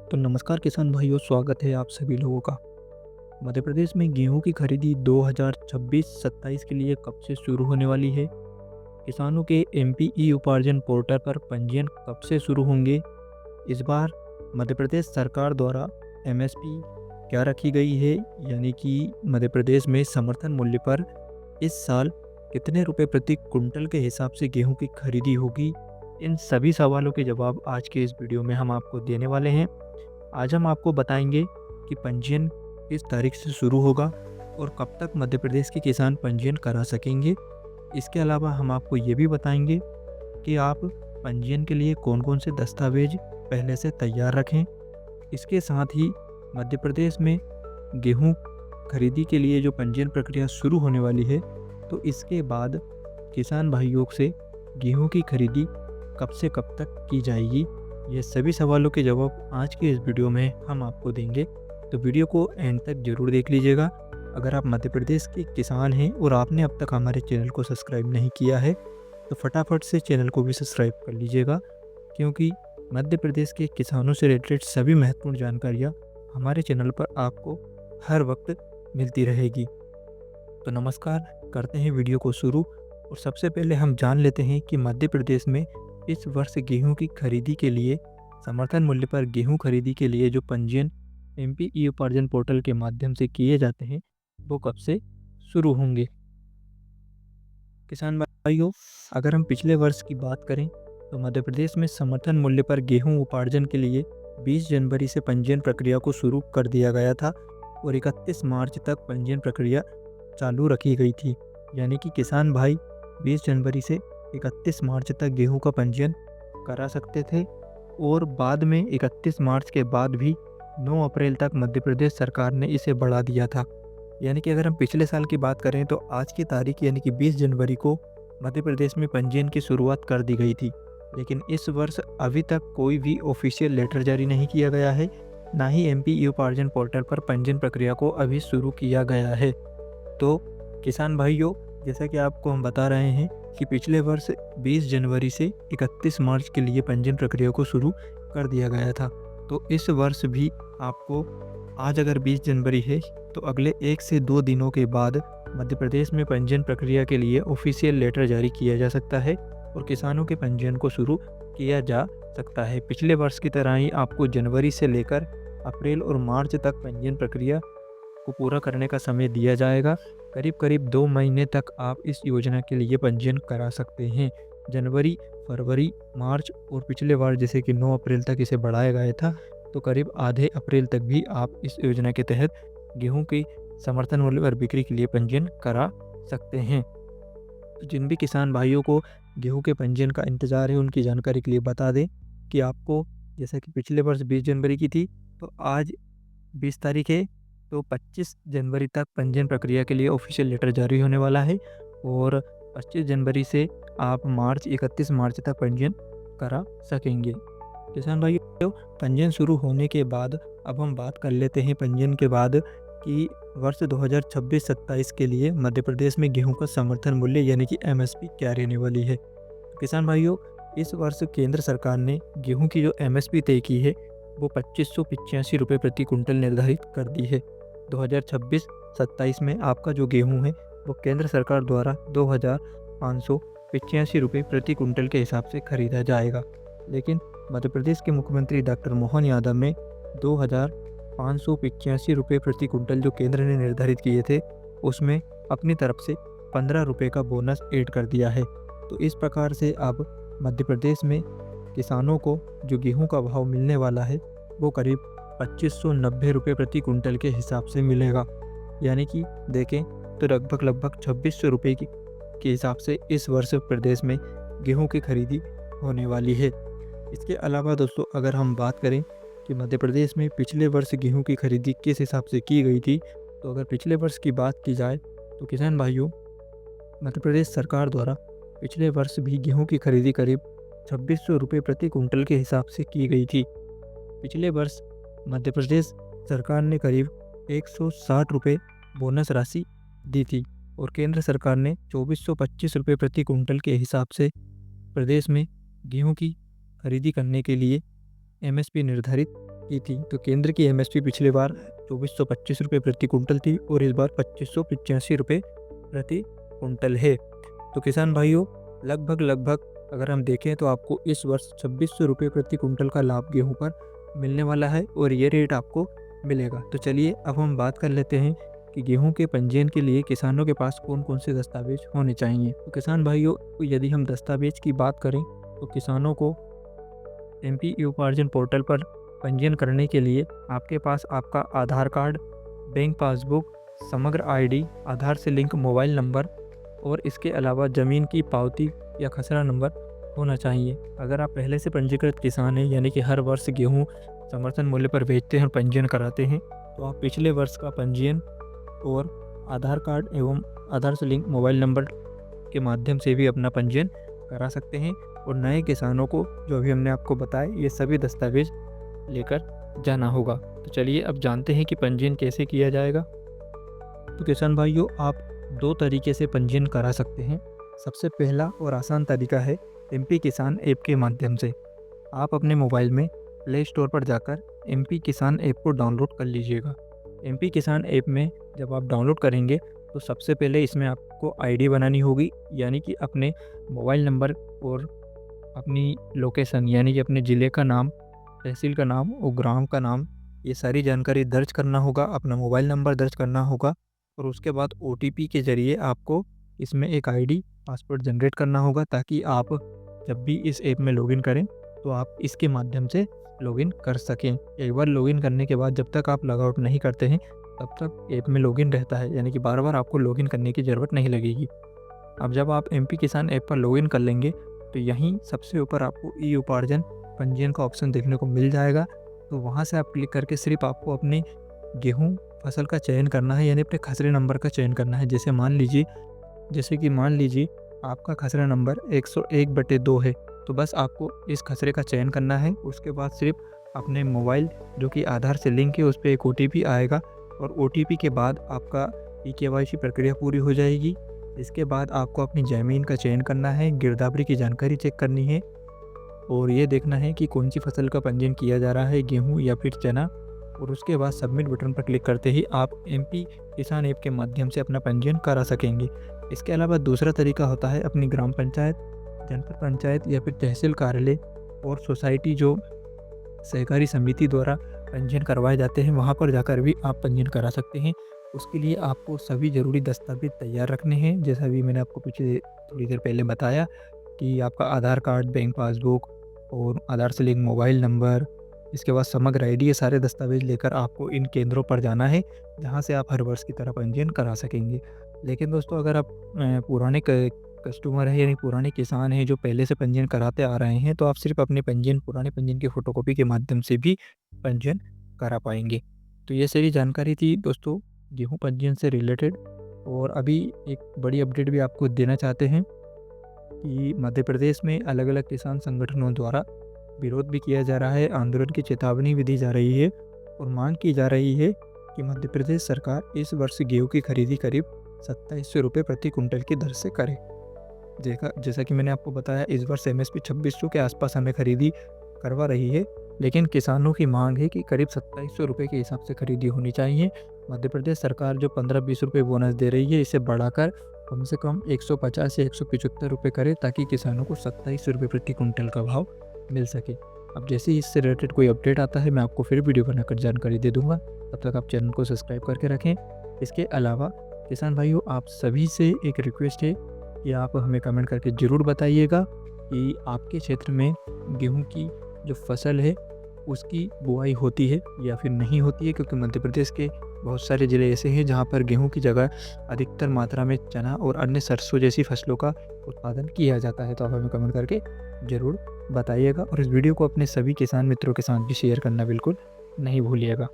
तो नमस्कार किसान भाइयों, स्वागत है आप सभी लोगों का। मध्य प्रदेश में गेहूं की खरीदी 2026-27 के लिए कब से शुरू होने वाली है? किसानों के एमपी ई उपार्जन पोर्टल पर पंजीयन कब से शुरू होंगे? इस बार मध्य प्रदेश सरकार द्वारा एमएसपी क्या रखी गई है, यानी कि मध्य प्रदेश में समर्थन मूल्य पर इस साल कितने रुपए प्रति कुंटल के हिसाब से गेहूं की खरीदी होगी? इन सभी सवालों के जवाब आज के इस वीडियो में हम आपको देने वाले हैं। आज हम आपको बताएंगे कि पंजीयन किस तारीख से शुरू होगा और कब तक मध्य प्रदेश के किसान पंजीयन करा सकेंगे। इसके अलावा हम आपको ये भी बताएंगे कि आप पंजीयन के लिए कौन कौन से दस्तावेज पहले से तैयार रखें। इसके साथ ही मध्य प्रदेश में गेहूं खरीदी के लिए जो पंजीयन प्रक्रिया शुरू होने वाली है, तो इसके बाद किसान भाइयों से गेहूं की खरीदी कब से कब तक की जाएगी, ये सभी सवालों के जवाब आज के इस वीडियो में हम आपको देंगे। तो वीडियो को एंड तक जरूर देख लीजिएगा। अगर आप मध्य प्रदेश के किसान हैं और आपने अब तक हमारे चैनल को सब्सक्राइब नहीं किया है, तो फटाफट से चैनल को भी सब्सक्राइब कर लीजिएगा, क्योंकि मध्य प्रदेश के किसानों से रिलेटेड सभी महत्वपूर्ण जानकारियाँ हमारे चैनल पर आपको हर वक्त मिलती रहेगी। तो नमस्कार, करते हैं वीडियो को शुरू। और सबसे पहले हम जान लेते हैं कि मध्य प्रदेश में इस वर्ष गेहूं की खरीदी के लिए समर्थन मूल्य पर गेहूं खरीदी के लिए जो पंजीयन एमपी ई उपार्जन पोर्टल के माध्यम से किए जाते हैं, वो कब से शुरू होंगे। किसान भाइयों, अगर हम पिछले वर्ष की बात करें तो मध्य प्रदेश में समर्थन मूल्य पर गेहूं उपार्जन के लिए 20 जनवरी से पंजीयन प्रक्रिया को शुरू कर दिया गया था और 31 मार्च तक पंजीयन प्रक्रिया चालू रखी गई थी। यानी कि किसान भाई 20 जनवरी से 31 मार्च तक गेहूं का पंजीयन करा सकते थे और बाद में 31 मार्च के बाद भी 9 अप्रैल तक मध्य प्रदेश सरकार ने इसे बढ़ा दिया था। यानी कि अगर हम पिछले साल की बात करें तो आज की तारीख यानी कि 20 जनवरी को मध्य प्रदेश में पंजीयन की शुरुआत कर दी गई थी। लेकिन इस वर्ष अभी तक कोई भी ऑफिशियल लेटर जारी नहीं किया गया है, ना ही एमपी ई उपार्जन पोर्टल पर पंजीयन प्रक्रिया को अभी शुरू किया गया है। तो किसान भाइयों, जैसा कि आपको हम बता रहे हैं कि पिछले वर्ष 20 जनवरी से 31 मार्च के लिए पंजीयन प्रक्रिया को शुरू कर दिया गया था। तो इस वर्ष भी आपको आज अगर 20 जनवरी है तो अगले 1 से 2 दिनों के बाद मध्य प्रदेश में पंजीयन प्रक्रिया के लिए ऑफिशियल लेटर जारी किया जा सकता है और किसानों के पंजीयन को शुरू किया जा सकता है। पिछले वर्ष की तरह ही आपको जनवरी से लेकर अप्रैल और मार्च तक पंजीयन प्रक्रिया को पूरा करने का समय दिया जाएगा। करीब करीब 2 महीने तक आप इस योजना के लिए पंजीयन करा सकते हैं। जनवरी, फरवरी, मार्च और पिछले बार जैसे कि 9 अप्रैल तक इसे बढ़ाया गया था, तो करीब आधे अप्रैल तक भी आप इस योजना के तहत गेहूं की समर्थन मूल्य पर बिक्री के लिए पंजीयन करा सकते हैं। तो जिन भी किसान भाइयों को गेहूं के पंजीयन का इंतज़ार है, उनकी जानकारी के लिए बता दें कि आपको जैसा कि पिछले वर्ष 20 जनवरी की थी, तो आज 20 तारीख है, तो 25 जनवरी तक पंजीयन प्रक्रिया के लिए ऑफिशियल लेटर जारी होने वाला है और 25 जनवरी से आप 31 मार्च तक पंजीयन करा सकेंगे। किसान भाइयों, पंजीयन शुरू होने के बाद अब हम बात कर लेते हैं पंजीयन के बाद कि वर्ष 2026-27 के लिए मध्य प्रदेश में गेहूं का समर्थन मूल्य यानी कि एमएसपी क्या रहने वाली है। किसान भाइयों, इस वर्ष केंद्र सरकार ने गेहूं की जो एमएसपी तय की है वो 2585 रुपये प्रति कुंटल निर्धारित कर दी है। 2026-27 में आपका जो गेहूं है वो केंद्र सरकार द्वारा 2585 रुपये प्रति कुंटल के हिसाब से खरीदा जाएगा। लेकिन मध्य प्रदेश के मुख्यमंत्री डॉक्टर मोहन यादव ने 2585 रुपये प्रति कुंटल जो केंद्र ने निर्धारित किए थे, उसमें अपनी तरफ से 15 रुपये का बोनस ऐड कर दिया है। तो इस प्रकार से अब मध्य प्रदेश में किसानों को जो गेहूं का भाव मिलने वाला है वो करीब 2590 रुपये प्रति कुंटल के हिसाब से मिलेगा। यानी कि देखें तो लगभग 2600 रुपये के हिसाब से इस वर्ष प्रदेश में गेहूं की खरीदी होने वाली है। इसके अलावा दोस्तों, अगर हम बात करें कि मध्य प्रदेश में पिछले वर्ष गेहूं की खरीदी किस हिसाब से की गई थी, तो अगर पिछले वर्ष की बात की जाए तो किसान भाइयों, मध्य प्रदेश सरकार द्वारा पिछले वर्ष भी गेहूं की खरीदी करीब 2600 रुपये प्रति कुंटल के हिसाब से की गई थी। पिछले वर्ष मध्य प्रदेश सरकार ने करीब 160 रुपये बोनस राशि दी थी और केंद्र सरकार ने 2425 रुपये प्रति कुंटल के हिसाब से प्रदेश में गेहूं की खरीदी करने के लिए एमएसपी निर्धारित की थी। तो केंद्र की एमएसपी पिछली बार 2425 रुपये प्रति कुंटल थी और इस बार 2585 रुपये प्रति कुंटल है। तो किसान भाइयों, लगभग अगर हम देखें तो आपको इस वर्ष 2600 रुपये प्रति कुंटल का लाभ गेहूं पर मिलने वाला है और ये रेट आपको मिलेगा। तो चलिए अब हम बात कर लेते हैं कि गेहूं के पंजीयन के लिए किसानों के पास कौन कौन से दस्तावेज होने चाहिए। तो किसान भाइयों, यदि हम दस्तावेज की बात करें तो किसानों को एमपी ई उपार्जन पोर्टल पर पंजीयन करने के लिए आपके पास आपका आधार कार्ड, बैंक पासबुक, समग्र आईडी, आधार से लिंक मोबाइल नंबर और इसके अलावा ज़मीन की पावती या खसरा नंबर होना चाहिए। अगर आप पहले से पंजीकृत किसान हैं, यानी कि हर वर्ष गेहूं समर्थन मूल्य पर बेचते हैं और पंजीयन कराते हैं, तो आप पिछले वर्ष का पंजीयन और आधार कार्ड एवं आधार से लिंक मोबाइल नंबर के माध्यम से भी अपना पंजीयन करा सकते हैं। और नए किसानों को जो अभी हमने आपको बताए, ये सभी दस्तावेज लेकर जाना होगा। तो चलिए अब जानते हैं कि पंजीयन कैसे किया जाएगा। तो किसान भाइयों, आप 2 तरीके से पंजीयन करा सकते हैं। सबसे पहला और आसान तरीका है एमपी किसान ऐप के माध्यम से। आप अपने मोबाइल में प्ले स्टोर पर जाकर एमपी किसान ऐप को डाउनलोड कर लीजिएगा। एमपी किसान ऐप में जब आप डाउनलोड करेंगे तो सबसे पहले इसमें आपको आईडी बनानी होगी, यानी कि अपने मोबाइल नंबर और अपनी लोकेशन, यानी कि अपने ज़िले का नाम, तहसील का नाम और ग्राम का नाम, ये सारी जानकारी दर्ज करना होगा। अपना मोबाइल नंबर दर्ज करना होगा और उसके बाद ओटीपी के ज़रिए आपको इसमें एक आईडी पासवर्ड जनरेट करना होगा, ताकि आप जब भी इस ऐप में लॉगिन करें तो आप इसके माध्यम से लॉगिन कर सकें। एक बार लॉगिन करने के बाद जब तक आप लॉगआउट नहीं करते हैं तब तक ऐप में लॉगिन रहता है, यानी कि बार बार आपको लॉगिन करने की ज़रूरत नहीं लगेगी। अब जब आप एमपी किसान ऐप पर लॉगिन कर लेंगे तो यहीं सबसे ऊपर आपको ई उपार्जन पंजीयन का ऑप्शन देखने को मिल जाएगा। तो वहाँ से आप क्लिक करके सिर्फ आपको अपने गेहूँ फसल का चयन करना है, यानी अपने खसरे नंबर का चयन करना है। जैसे कि मान लीजिए आपका खसरा नंबर 101/2 है, तो बस आपको इस खसरे का चयन करना है। उसके बाद सिर्फ अपने मोबाइल जो कि आधार से लिंक है उस पर एक ओटीपी आएगा और ओटीपी के बाद आपका ई-केवाईसी प्रक्रिया पूरी हो जाएगी। इसके बाद आपको अपनी ज़मीन का चयन करना है, गिरदावरी की जानकारी चेक करनी है और ये देखना है कि कौन सी फसल का पंजीयन किया जा रहा है, गेहूँ या फिर चना। और उसके बाद सबमिट बटन पर क्लिक करते ही आप एमपी किसान ऐप के माध्यम से अपना पंजीयन करा सकेंगे। इसके अलावा दूसरा तरीका होता है अपनी ग्राम पंचायत, जनपद पंचायत या फिर तहसील कार्यालय और सोसाइटी जो सहकारी समिति द्वारा पंजीयन करवाए जाते हैं, वहाँ पर जाकर भी आप पंजीयन करा सकते हैं। उसके लिए आपको सभी ज़रूरी दस्तावेज तैयार रखने हैं, जैसा भी मैंने आपको पीछे थोड़ी देर पहले बताया कि आपका आधार कार्ड, बैंक पासबुक और आधार से लिंक मोबाइल नंबर, इसके बाद समग्र आईडी, ये सारे दस्तावेज लेकर आपको इन केंद्रों पर जाना है, जहाँ से आप हर वर्ष की तरह पंजीयन करा सकेंगे। लेकिन दोस्तों, अगर आप पुराने कस्टमर हैं, यानी पुराने किसान हैं जो पहले से पंजीयन कराते आ रहे हैं, तो आप सिर्फ अपने पुराने पंजीयन की फ़ोटोकॉपी के माध्यम से भी पंजीयन करा पाएंगे। तो ये सारी जानकारी थी दोस्तों गेहूँ पंजीयन से रिलेटेड। और अभी एक बड़ी अपडेट भी आपको देना चाहते हैं कि मध्य प्रदेश में अलग अलग किसान संगठनों द्वारा विरोध भी किया जा रहा है, आंदोलन की चेतावनी भी दी जा रही है और मांग की जा रही है कि मध्य प्रदेश सरकार इस वर्ष गेहूँ की खरीदी करीब 2700 रुपये प्रति कुंटल की दर से करे। जैसा कि मैंने आपको बताया, इस वर्ष एमएसपी 2600 के आसपास हमें खरीदी करवा रही है, लेकिन किसानों की मांग है कि करीब 2700 रुपये के हिसाब से खरीदी होनी चाहिए। मध्य प्रदेश सरकार जो 15-20 रुपये बोनस दे रही है, इसे बढ़ाकर कम से कम 150 या 175 रुपये करे, ताकि किसानों को 2700 रुपये प्रति कुंटल का भाव मिल सके। अब जैसे ही इससे रिलेटेड कोई अपडेट आता है, मैं आपको फिर वीडियो बनाकर जानकारी दे दूंगा। तब तक आप चैनल को सब्सक्राइब करके रखें। इसके अलावा किसान भाइयों, आप सभी से एक रिक्वेस्ट है कि आप हमें कमेंट करके ज़रूर बताइएगा कि आपके क्षेत्र में गेहूं की जो फसल है उसकी बुआई होती है या फिर नहीं होती है, क्योंकि मध्य प्रदेश के बहुत सारे ज़िले ऐसे हैं जहां पर गेहूं की जगह अधिकतर मात्रा में चना और अन्य सरसों जैसी फसलों का उत्पादन किया जाता है। तो आप हमें कमेंट करके ज़रूर बताइएगा और इस वीडियो को अपने सभी किसान मित्रों के साथ भी शेयर करना बिल्कुल नहीं भूलिएगा।